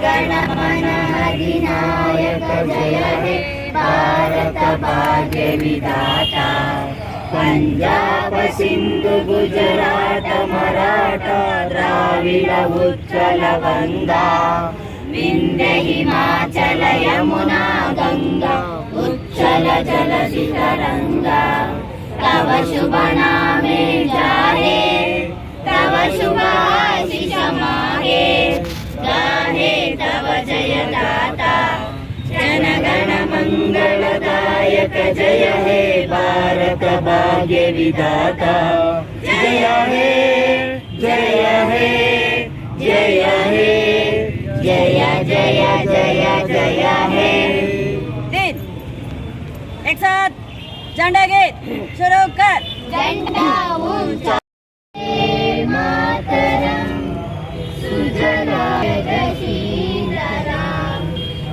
गण मन अधिनायक जय हे भारत भाग्य विधाता। पंजाब सिंधु गुजरात मराठा द्राविड उत्कल गंगा विंध्य हिमाचल यमुना गंगा उच्चल जलधि तरंगा। तव शुभ नामे जाहे तव शुभ आशीष माहे गाहे तव जय दाता। जन गण मंगलदायक जय हे भारत भाग्य विधाता। जय हे जय हे जय हे जय जय जय जय हे। एक साथ झंडा गीत शुरू कर। झंडा ऊंचा मातरम सुजलाय शीतलाम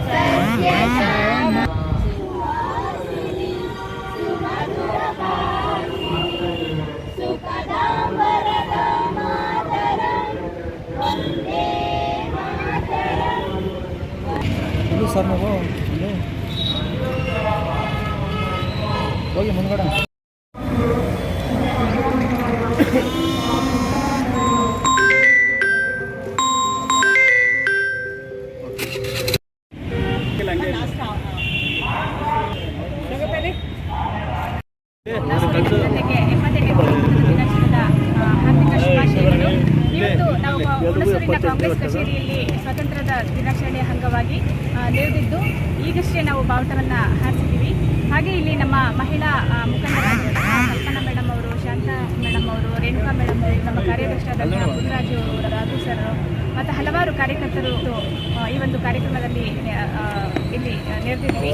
सत्यधाम सुखदां वरदां मातरम वन्दे मातरम। सर ಹೋಗಿ ಮುಂದ್ಗಡೆ ಇವತ್ತು ನಾವು ಹುಣಸೂರಿನ ಕಾಂಗ್ರೆಸ್ ಕಚೇರಿಯಲ್ಲಿ ಸ್ವಾತಂತ್ರ್ಯದ ದಿನಾಚರಣೆಯ ಅಂಗವಾಗಿ ನೆರೆದಿದ್ದು ಈಗಷ್ಟೇ ನಾವು ಬಾವುಟವನ್ನು ಹಾರಿಸಿದ್ದೀವಿ. ಹಾಗೆ ಇಲ್ಲಿ ನಮ್ಮ ಮಹಿಳಾ ಮುಖಂಡರಾದ ಕಲ್ಪನಾ ಮೇಡಮ್ ಅವರು, ಶಾಂತಾ ಮೇಡಮ್ ಅವರು, ರೇಣುಕಾ ಮೇಡಮ್ ಅವರು, ನಮ್ಮ ಕಾರ್ಯಾಧ್ಯಕ್ಷರಾದ ಮುನ್ರಾಜು ಅವರು, ರಾಘು ಸರ್ ಮತ್ತು ಹಲವಾರು ಕಾರ್ಯಕರ್ತರು ಈ ಒಂದು ಕಾರ್ಯಕ್ರಮದಲ್ಲಿ ಇಲ್ಲಿ ನೆರೆದಿದ್ದೀವಿ.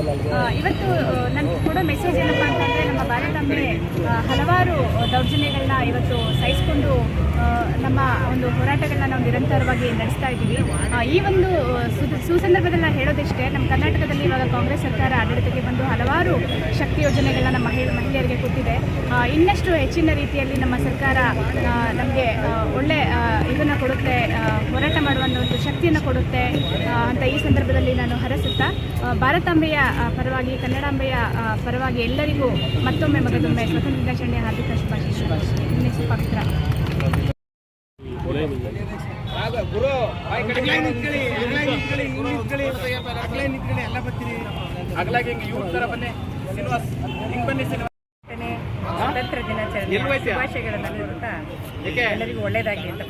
ಇವತ್ತು ನನಗೆ ಕೊಡೋ ಮೆಸೇಜ್ ಏನಪ್ಪ ಅಂತಂದರೆ, ನಮ್ಮ ಭಾರತಾಂಬೆ ಹಲವಾರು ದೌರ್ಜನ್ಯಗಳನ್ನ ಇವತ್ತು ಸಹಿಸಿಕೊಂಡು ನಮ್ಮ ಒಂದು ಹೋರಾಟಗಳನ್ನ ನಾವು ನಿರಂತರವಾಗಿ ನಡೆಸ್ತಾ ಇದ್ದೀವಿ. ಈ ಒಂದು ಸುಸಂದರ್ಭದಲ್ಲಿ ನಾನು ಹೇಳೋದಿಷ್ಟೇ, ನಮ್ಮ ಕರ್ನಾಟಕದಲ್ಲಿ ಇವಾಗ ಕಾಂಗ್ರೆಸ್ ಸರ್ಕಾರ ಆಡಳಿತಕ್ಕೆ ಬಂದು ಹಲವಾರು ಶಕ್ತಿ ಯೋಜನೆಗಳನ್ನ ನಮ್ಮ ಮಹಿಳೆಯರಿಗೆ ಕೊಟ್ಟಿದೆ. ಇನ್ನಷ್ಟು ಹೆಚ್ಚಿನ ರೀತಿಯಲ್ಲಿ ನಮ್ಮ ಸರ್ಕಾರ ನಮಗೆ ಒಳ್ಳೆ ಇದನ್ನು ಕೊಡುತ್ತೆ, ಹೋರಾಟ ಮಾಡುವಂಥ ಒಂದು ಶಕ್ತಿಯನ್ನು ಕೊಡುತ್ತೆ ಅಂತ ಈ ಸಂದರ್ಭದಲ್ಲಿ ನಾನು ಹರಸುತ್ತಾ ಭಾರತಾಂಬೆಯ ಪರವಾಗಿ, ಕನ್ನಡಾಂಬೆಯ ಪರವಾಗಿ ಎಲ್ಲರಿಗೂ ಮತ್ತೊಮ್ಮೆ ಮಗದೊಮ್ಮೆ ಸ್ವತಂತ್ರ ದಿನಾಚರಣೆಯ ಹಾರ್ದಿಕ ಶುಭಾಶಯಗಳು. ಪವಿತ್ರ ಸ್ವತಂತ್ರ ದಿನಾಚರಣೆ ಶುಭಾಶಯಗಳನ್ನು ಕೋರುತ್ತಾ ಎಲ್ಲರಿಗೂ ಒಳ್ಳೆಯದಾಗಲಿ ಅಂತ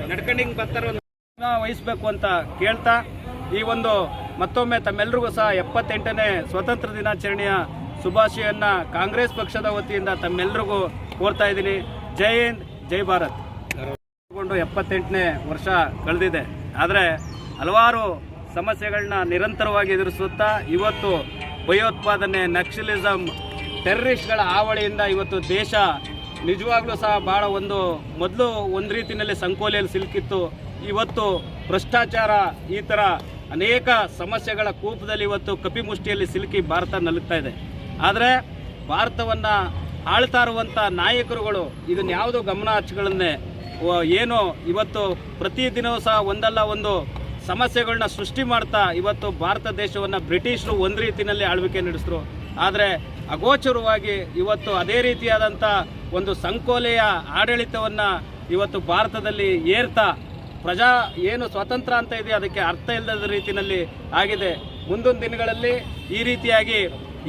ವಹಿಸಬೇಕು ಅಂತ ಕೇಳ್ತಾ, ಈ ಒಂದು ಮತ್ತೊಮ್ಮೆ ತಮ್ಮೆಲ್ಲರಿಗೂ ಸಹ 78ನೇ ಸ್ವಾತಂತ್ರ್ಯ ದಿನಾಚರಣೆಯ ಶುಭಾಶಯನ್ನ ಕಾಂಗ್ರೆಸ್ ಪಕ್ಷದ ವತಿಯಿಂದ ತಮ್ಮೆಲ್ಲರಿಗೂ ಕೋರ್ತಾ ಇದ್ದೀನಿ. ಜೈ ಹಿಂದ್, ಜೈ ಭಾರತ್. 78ನೇ ವರ್ಷ ಕಳೆದಿದೆ, ಆದರೆ ಹಲವಾರು ಸಮಸ್ಯೆಗಳನ್ನ ನಿರಂತರವಾಗಿ ಎದುರಿಸುತ್ತಾ ಇವತ್ತು ಭಯೋತ್ಪಾದನೆ, ನಕ್ಸಲಿಸಮ್, ಟೆರರಿಸ್ಟ್ಗಳ ಹಾವಳಿಯಿಂದ ಇವತ್ತು ದೇಶ ನಿಜವಾಗ್ಲೂ ಸಹ ಭಾಳ ಮೊದಲು ಒಂದು ರೀತಿಯಲ್ಲಿ ಸಂಕೋಲೆಯಲ್ಲಿ ಸಿಲುಕಿತ್ತು. ಇವತ್ತು ಭ್ರಷ್ಟಾಚಾರ, ಈ ಥರ ಅನೇಕ ಸಮಸ್ಯೆಗಳ ಕೂಪದಲ್ಲಿ ಇವತ್ತು ಕಪಿಮುಷ್ಟಿಯಲ್ಲಿ ಸಿಲುಕಿ ಭಾರತ ನಲುಗ್ತಾ ಇದೆ. ಆದರೆ ಭಾರತವನ್ನು ಆಳ್ತಾ ಇರುವಂಥ ನಾಯಕರುಗಳು ಇದನ್ನು ಯಾವುದೋ ಗಮನ ಹಚ್ಗಳನ್ನೇ ಏನು ಇವತ್ತು ಪ್ರತಿದಿನವೂ ಸಹ ಒಂದಲ್ಲ ಒಂದು ಸಮಸ್ಯೆಗಳನ್ನ ಸೃಷ್ಟಿ ಮಾಡ್ತಾ ಇವತ್ತು ಭಾರತ ದೇಶವನ್ನು ಬ್ರಿಟಿಷರು ಒಂದು ರೀತಿಯಲ್ಲಿ ಆಳ್ವಿಕೆ ನಡೆಸಿದ್ರು. ಆದರೆ ಅಗೋಚರವಾಗಿ ಇವತ್ತು ಅದೇ ರೀತಿಯಾದಂಥ ಒಂದು ಸಂಕೋಲೆಯ ಆಡಳಿತವನ್ನು ಇವತ್ತು ಭಾರತದಲ್ಲಿ ಏರ್ತಾ ಏನು ಸ್ವತಂತ್ರ ಅಂತ ಇದೆ ಅದಕ್ಕೆ ಅರ್ಥ ಇಲ್ಲದ ರೀತಿಯಲ್ಲಿ ಆಗಿದೆ. ಮುಂದಿನ ದಿನಗಳಲ್ಲಿ ಈ ರೀತಿಯಾಗಿ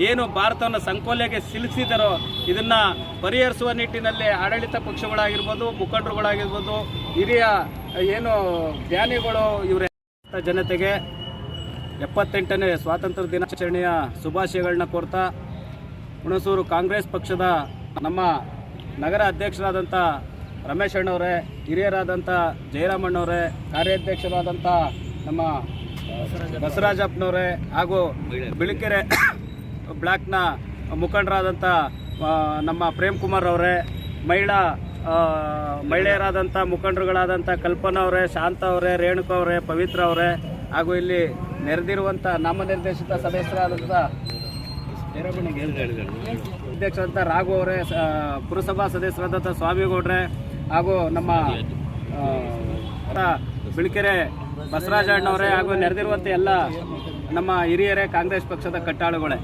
ಏನು ಭಾರತವನ್ನು ಸಂಕೋಲೆಗೆ ಸಿಲುಕಿಸಿದರೋ ಇದನ್ನು ಪರಿಹರಿಸುವ ನಿಟ್ಟಿನಲ್ಲಿ ಆಡಳಿತ ಪಕ್ಷಗಳಾಗಿರ್ಬೋದು, ಮುಖಂಡರುಗಳಾಗಿರ್ಬೋದು, ಹಿರಿಯ ಏನು ಜ್ಞಾನಿಗಳು ಇವರ ಜನತೆಗೆ 78ನೇ ಸ್ವಾತಂತ್ರ್ಯ ದಿನಾಚರಣೆಯ ಶುಭಾಶಯಗಳನ್ನ ಕೋರ್ತಾ, ಹುಣಸೂರು ಕಾಂಗ್ರೆಸ್ ಪಕ್ಷದ ನಮ್ಮ ನಗರ ಅಧ್ಯಕ್ಷರಾದಂಥ ರಮೇಶ್ ಅಣ್ಣವರೇ, ಹಿರಿಯರಾದಂಥ ಜಯರಾಮಣ್ಣವರೇ, ಕಾರ್ಯಾಧ್ಯಕ್ಷರಾದಂಥ ನಮ್ಮ ಬಸವರಾಜಪ್ಪನವರೇ ಹಾಗೂ ಬಿಳಿಕೆರೆ ಬ್ಲಾಕ್ನ ಮುಖಂಡರಾದಂಥ ನಮ್ಮ ಪ್ರೇಮ್ ಕುಮಾರ್ ಅವರೇ, ಮಹಿಳೆಯರಾದಂಥ ಮುಖಂಡರುಗಳಾದಂಥ ಕಲ್ಪನಾ ಅವರೇ, ಶಾಂತ ಅವರೇ, ರೇಣುಕಾ ಅವರೇ, ಪವಿತ್ರ ಅವರೇ, ಹಾಗೂ ಇಲ್ಲಿ ನೆರೆದಿರುವಂಥ ನಾಮನಿರ್ದೇಶಿತ ಸದಸ್ಯರಾದಂಥ ಅಧ್ಯಕ್ಷರಾದಂಥ ರಾಘು ಅವರೇ, ಪುರಸಭಾ ಸದಸ್ಯರಾದಂಥ ಸ್ವಾಮಿಗೌಡ್ರೆ, ಹಾಗೂ ನಮ್ಮ ಬಿಳಿಕೆರೆ ಬಸವರಾಜಣ್ಣವರೇ ಹಾಗೂ ನೆರೆದಿರುವಂಥ ಎಲ್ಲ ನಮ್ಮ ಹಿರಿಯರೇ ಕಾಂಗ್ರೆಸ್ ಪಕ್ಷದ ಕಟ್ಟಾಳುಗಳೇ.